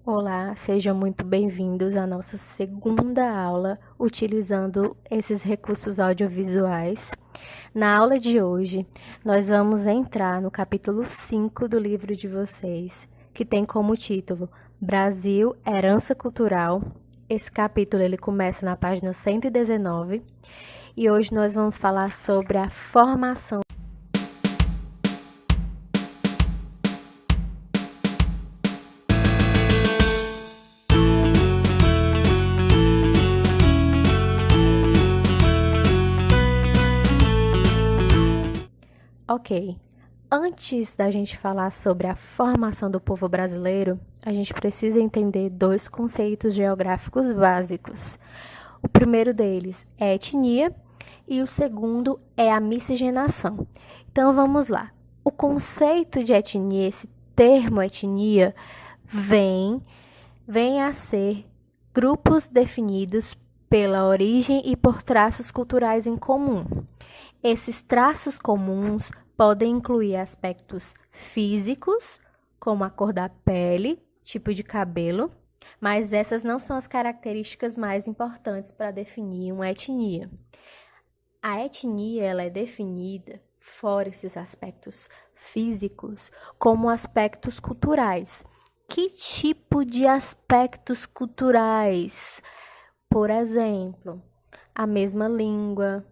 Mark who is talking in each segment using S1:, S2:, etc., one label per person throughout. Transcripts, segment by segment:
S1: Olá, sejam muito bem-vindos à nossa segunda aula utilizando esses recursos audiovisuais. Na aula de hoje, nós vamos entrar no capítulo 5 do livro de vocês, que tem como título Brasil, Herança Cultural. Esse capítulo ele começa na página 119 e hoje nós vamos falar sobre a formação. Ok, antes da gente falar sobre a formação do povo brasileiro, a gente precisa entender dois conceitos geográficos básicos. O primeiro deles é etnia e o segundo é a miscigenação. Então vamos lá. O conceito de etnia, esse termo etnia, vem a ser grupos definidos pela origem e por traços culturais em comum. Esses traços comuns podem incluir aspectos físicos, como a cor da pele, tipo de cabelo, mas essas não são as características mais importantes para definir uma etnia. A etnia ela é definida, fora esses aspectos físicos, como aspectos culturais. Que tipo de aspectos culturais? Por exemplo, a mesma língua,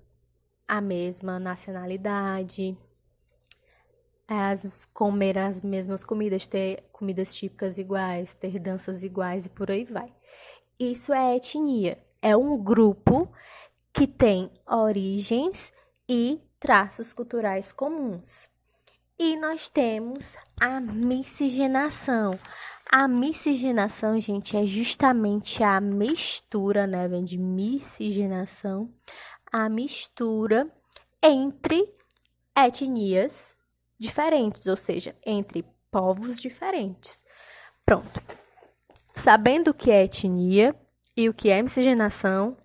S1: a mesma nacionalidade, comer as mesmas comidas, ter comidas típicas iguais, ter danças iguais e por aí vai. Isso é etnia. É um grupo que tem origens e traços culturais comuns. E nós temos a miscigenação. A miscigenação, gente, é justamente a mistura, né? Vem de miscigenação, a mistura entre etnias diferentes, ou seja, entre povos diferentes. Pronto. Sabendo o que é etnia e o que é miscigenação,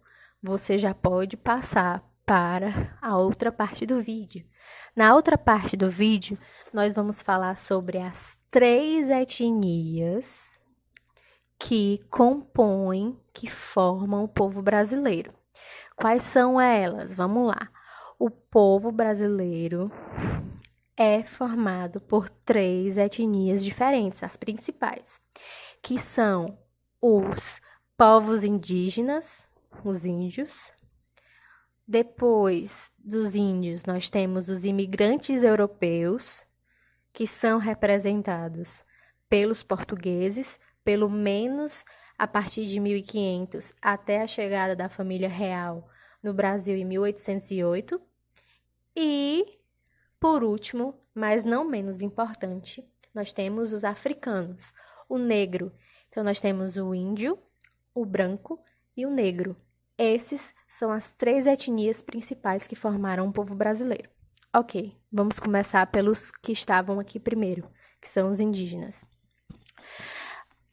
S1: você já pode passar para a outra parte do vídeo. Na outra parte do vídeo, nós vamos falar sobre as 3 etnias que compõem, que formam o povo brasileiro. Quais são elas? Vamos lá. O povo brasileiro é formado por 3 etnias diferentes, as principais, que são os povos indígenas, os índios. Depois dos índios, nós temos os imigrantes europeus, que são representados pelos portugueses, pelo menos a partir de 1500 até a chegada da família real no Brasil em 1808. E, por último, mas não menos importante, nós temos os africanos, o negro. Então, nós temos o índio, o branco e o negro. Esses são as 3 etnias principais que formaram o povo brasileiro. Ok, vamos começar pelos que estavam aqui primeiro, que são os indígenas.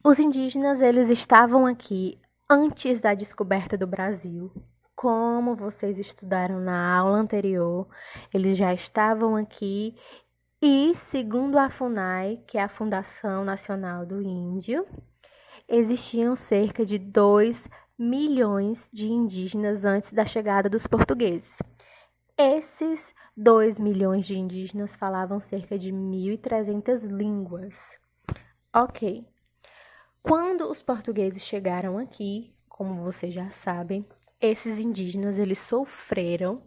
S1: Os indígenas, eles estavam aqui antes da descoberta do Brasil. Como vocês estudaram na aula anterior, eles já estavam aqui e, segundo a FUNAI, que é a Fundação Nacional do Índio, existiam cerca de 2 milhões de indígenas antes da chegada dos portugueses. Esses 2 milhões de indígenas falavam cerca de 1.300 línguas. Ok. Quando os portugueses chegaram aqui, como vocês já sabem, esses indígenas eles sofreram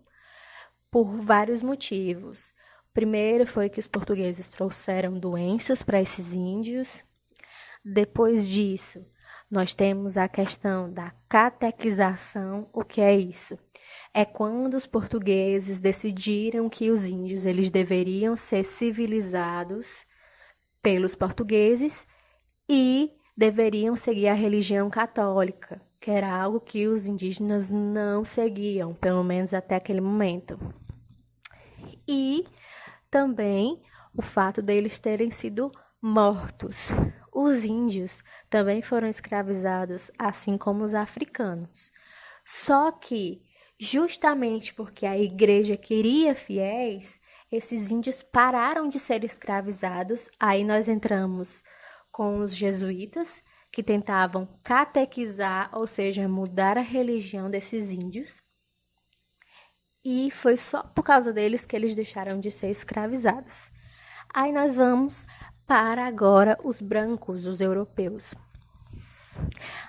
S1: por vários motivos. O primeiro foi que os portugueses trouxeram doenças para esses índios. Depois disso, nós temos a questão da catequização. O que é isso? É quando os portugueses decidiram que os índios eles deveriam ser civilizados pelos portugueses e deveriam seguir a religião católica, que era algo que os indígenas não seguiam, pelo menos até aquele momento. E também o fato deles terem sido mortos. Os índios também foram escravizados, assim como os africanos. Só que, justamente porque a igreja queria fiéis, esses índios pararam de ser escravizados. Aí nós entramos com os jesuítas, que tentavam catequizar, ou seja, mudar a religião desses índios. E foi só por causa deles que eles deixaram de ser escravizados. Aí nós vamos para agora os brancos, os europeus.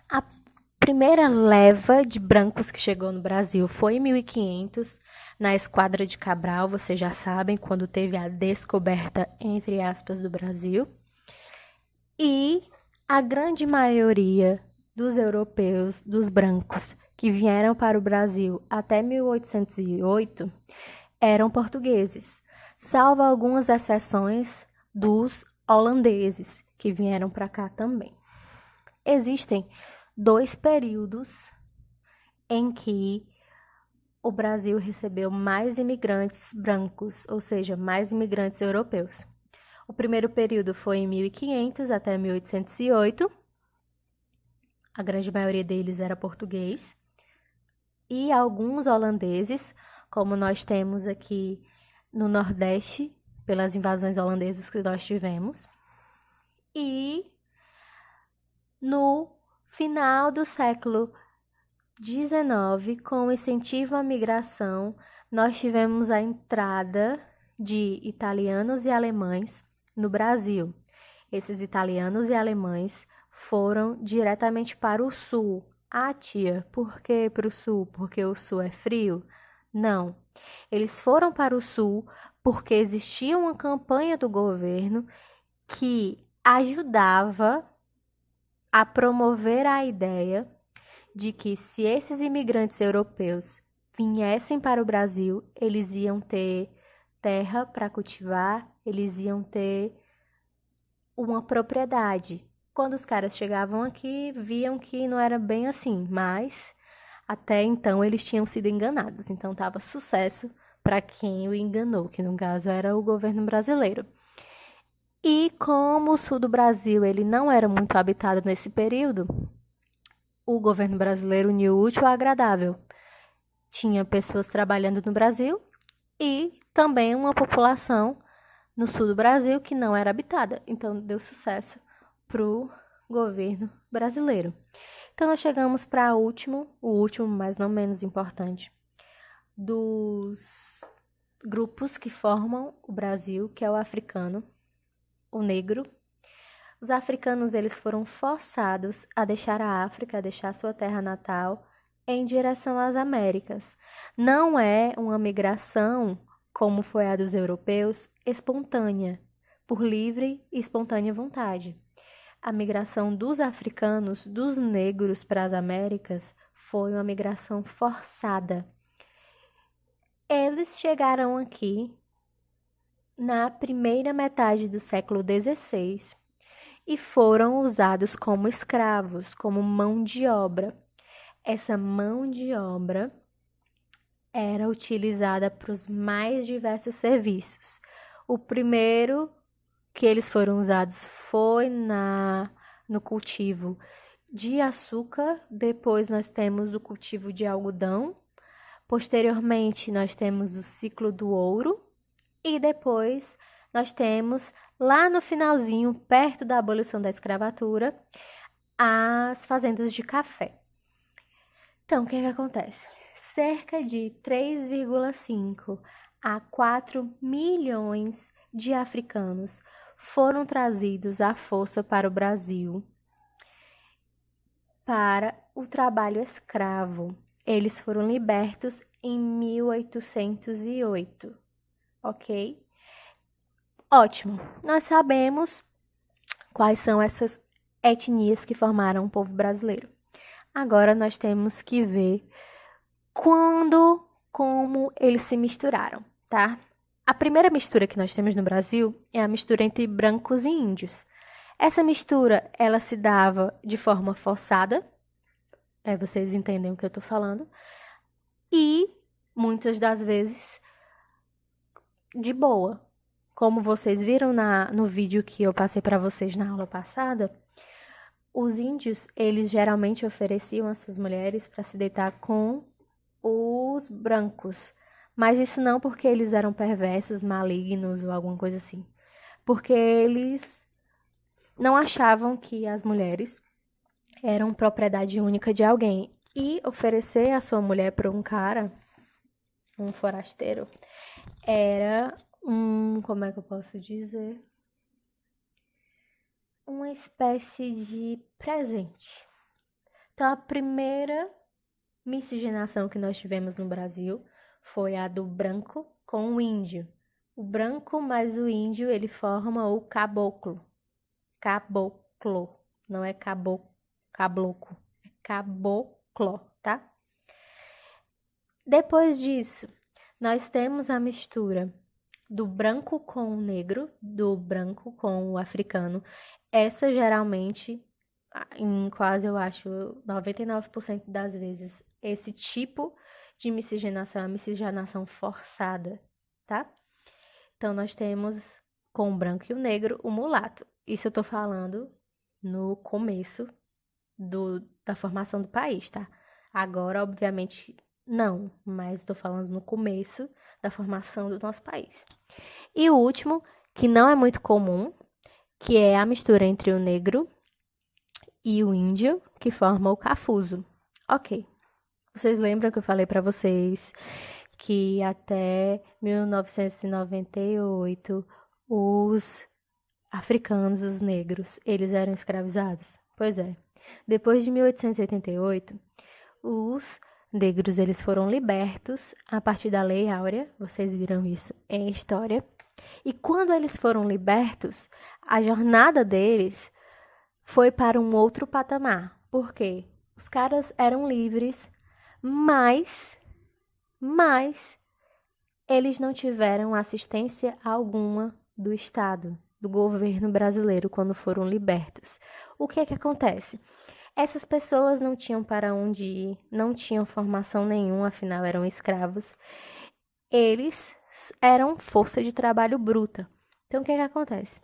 S1: A primeira leva de brancos que chegou no Brasil foi em 1500, na Esquadra de Cabral, vocês já sabem, quando teve a descoberta, entre aspas, do Brasil. E a grande maioria dos europeus, dos brancos, que vieram para o Brasil até 1808, eram portugueses, salvo algumas exceções dos holandeses, que vieram para cá também. Existem 2 períodos em que o Brasil recebeu mais imigrantes brancos, ou seja, mais imigrantes europeus. O primeiro período foi em 1500 até 1808. A grande maioria deles era português. E alguns holandeses, como nós temos aqui no Nordeste, pelas invasões holandesas que nós tivemos. E no final do século XIX, com o incentivo à migração, nós tivemos a entrada de italianos e alemães no Brasil. Esses italianos e alemães foram diretamente para o sul. Ah, tia, por que para o sul? Porque o sul é frio? Não. Eles foram para o sul porque existia uma campanha do governo que ajudava a promover a ideia de que se esses imigrantes europeus viessem para o Brasil, eles iam ter terra para cultivar, eles iam ter uma propriedade. Quando os caras chegavam aqui, viam que não era bem assim, mas até então eles tinham sido enganados. Então estava sucesso para quem o enganou, que no caso era o governo brasileiro. E como o sul do Brasil ele não era muito habitado nesse período, o governo brasileiro uniu o útil ao agradável. Tinha pessoas trabalhando no Brasil e também uma população no sul do Brasil que não era habitada. Então deu sucesso para o governo brasileiro. Então nós chegamos para o último, mas não menos importante, dos grupos que formam o Brasil, que é o africano, o negro. Os africanos eles foram forçados a deixar a África, a deixar sua terra natal, em direção às Américas. Não é uma migração, como foi a dos europeus, espontânea, por livre e espontânea vontade. A migração dos africanos, dos negros para as Américas, foi uma migração forçada. Eles chegaram aqui na primeira metade do século XVI e foram usados como escravos, como mão de obra. Essa mão de obra era utilizada para os mais diversos serviços. O primeiro que eles foram usados foi no cultivo de açúcar, depois nós temos o cultivo de algodão, posteriormente nós temos o ciclo do ouro e depois nós temos, lá no finalzinho, perto da abolição da escravatura, as fazendas de café. Então, o que acontece? Cerca de 3,5 a 4 milhões de africanos foram trazidos à força para o Brasil para o trabalho escravo. Eles foram libertos em 1808, ok? Ótimo, nós sabemos quais são essas etnias que formaram o povo brasileiro. Agora nós temos que ver como eles se misturaram, tá? A primeira mistura que nós temos no Brasil é a mistura entre brancos e índios. Essa mistura, ela se dava de forma forçada, vocês entendem o que eu estou falando, e muitas das vezes de boa. Como vocês viram no vídeo que eu passei para vocês na aula passada, os índios, eles geralmente ofereciam as suas mulheres para se deitar com os brancos. Mas isso não porque eles eram perversos, malignos ou alguma coisa assim. Porque eles não achavam que as mulheres eram propriedade única de alguém. E oferecer a sua mulher para um cara, um forasteiro, era como é que eu posso dizer? Uma espécie de presente. Então, a primeira miscigenação que nós tivemos no Brasil foi a do branco com o índio. O branco mais o índio, ele forma o caboclo. Caboclo, não é caboclo, é caboclo, tá? Depois disso, nós temos a mistura do branco com o negro, do branco com o africano. Essa geralmente, em quase eu acho 99% das vezes, esse tipo de miscigenação é a miscigenação forçada, tá? Então, nós temos com o branco e o negro o mulato. Isso eu tô falando no começo da formação do país, tá? Agora, obviamente, não, mas estou falando no começo da formação do nosso país. E o último, que não é muito comum, que é a mistura entre o negro e o índio, que forma o cafuso. Ok. Vocês lembram que eu falei para vocês que até 1998 os africanos, os negros, eles eram escravizados? Pois é. Depois de 1888, os negros eles foram libertos a partir da Lei Áurea. Vocês viram isso em história. E quando eles foram libertos, a jornada deles foi para um outro patamar. Por quê? Os caras eram livres, mas eles não tiveram assistência alguma do Estado, do governo brasileiro quando foram libertos. O que é que acontece? Essas pessoas não tinham para onde ir, não tinham formação nenhuma, afinal eram escravos. Eles eram força de trabalho bruta. Então, o que é que acontece?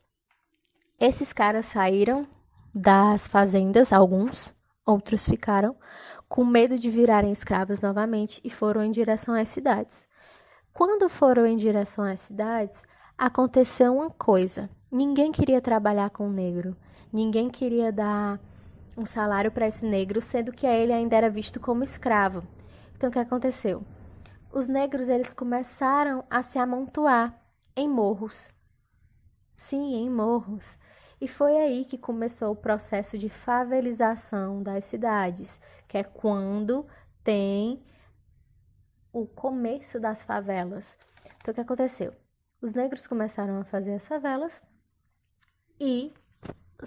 S1: Esses caras saíram das fazendas, alguns, outros ficaram com medo de virarem escravos novamente e foram em direção às cidades. Quando foram em direção às cidades, aconteceu uma coisa. Ninguém queria trabalhar com o negro. Ninguém queria dar um salário para esse negro, sendo que ele ainda era visto como escravo. Então, o que aconteceu? Os negros eles começaram a se amontoar em morros. Sim, em morros. E foi aí que começou o processo de favelização das cidades, que é quando tem o começo das favelas. Então, o que aconteceu? Os negros começaram a fazer as favelas e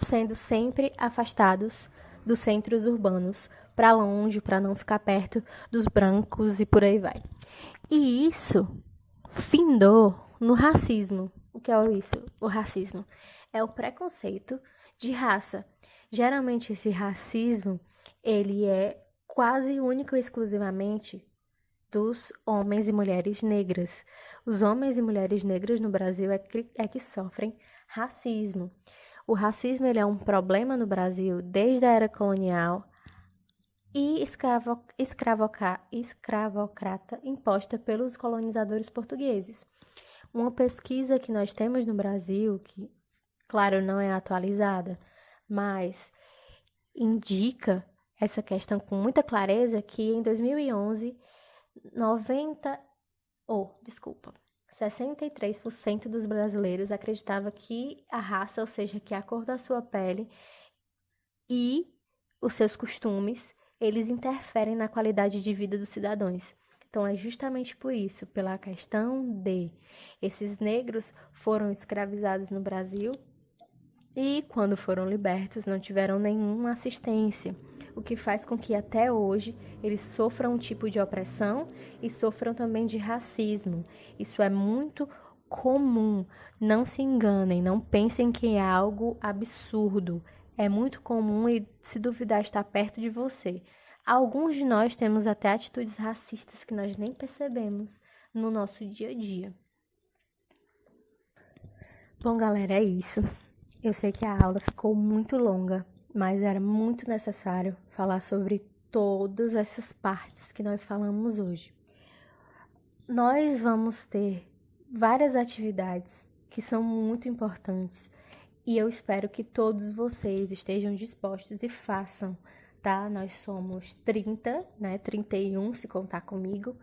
S1: sendo sempre afastados dos centros urbanos, para longe, para não ficar perto dos brancos e por aí vai. E isso findou no racismo. O que é isso? O racismo é o preconceito de raça. Geralmente esse racismo, ele é quase único e exclusivamente dos homens e mulheres negras. Os homens e mulheres negras no Brasil é que sofrem racismo. O racismo ele é um problema no Brasil desde a era colonial e escravocrata imposta pelos colonizadores portugueses. Uma pesquisa que nós temos no Brasil, que, claro, não é atualizada, mas indica essa questão com muita clareza, que em 2011, 63% dos brasileiros acreditava que a raça, ou seja, que a cor da sua pele e os seus costumes, eles interferem na qualidade de vida dos cidadãos. Então, é justamente por isso, pela questão de esses negros foram escravizados no Brasil e, quando foram libertos, não tiveram nenhuma assistência, o que faz com que até hoje eles sofram um tipo de opressão e sofram também de racismo. Isso é muito comum. Não se enganem, não pensem que é algo absurdo. É muito comum e, se duvidar, está perto de você. Alguns de nós temos até atitudes racistas que nós nem percebemos no nosso dia a dia. Bom, galera, é isso. Eu sei que a aula ficou muito longa, mas era muito necessário falar sobre todas essas partes que nós falamos hoje. Nós vamos ter várias atividades que são muito importantes E eu espero que todos vocês estejam dispostos e façam, tá? Nós somos 30, né? 31, se contar comigo,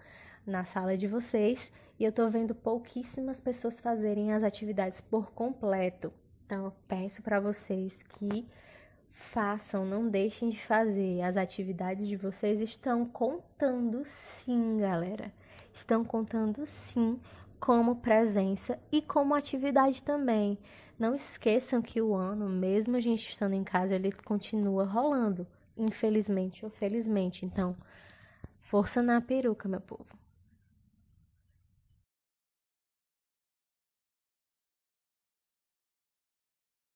S1: na sala de vocês. E eu tô vendo pouquíssimas pessoas fazerem as atividades por completo. Então, eu peço para vocês que façam, não deixem de fazer. As atividades de vocês estão contando sim, galera. Estão contando sim como presença e como atividade também. Não esqueçam que o ano, mesmo a gente estando em casa, ele continua rolando, infelizmente ou felizmente. Então, força na peruca, meu povo.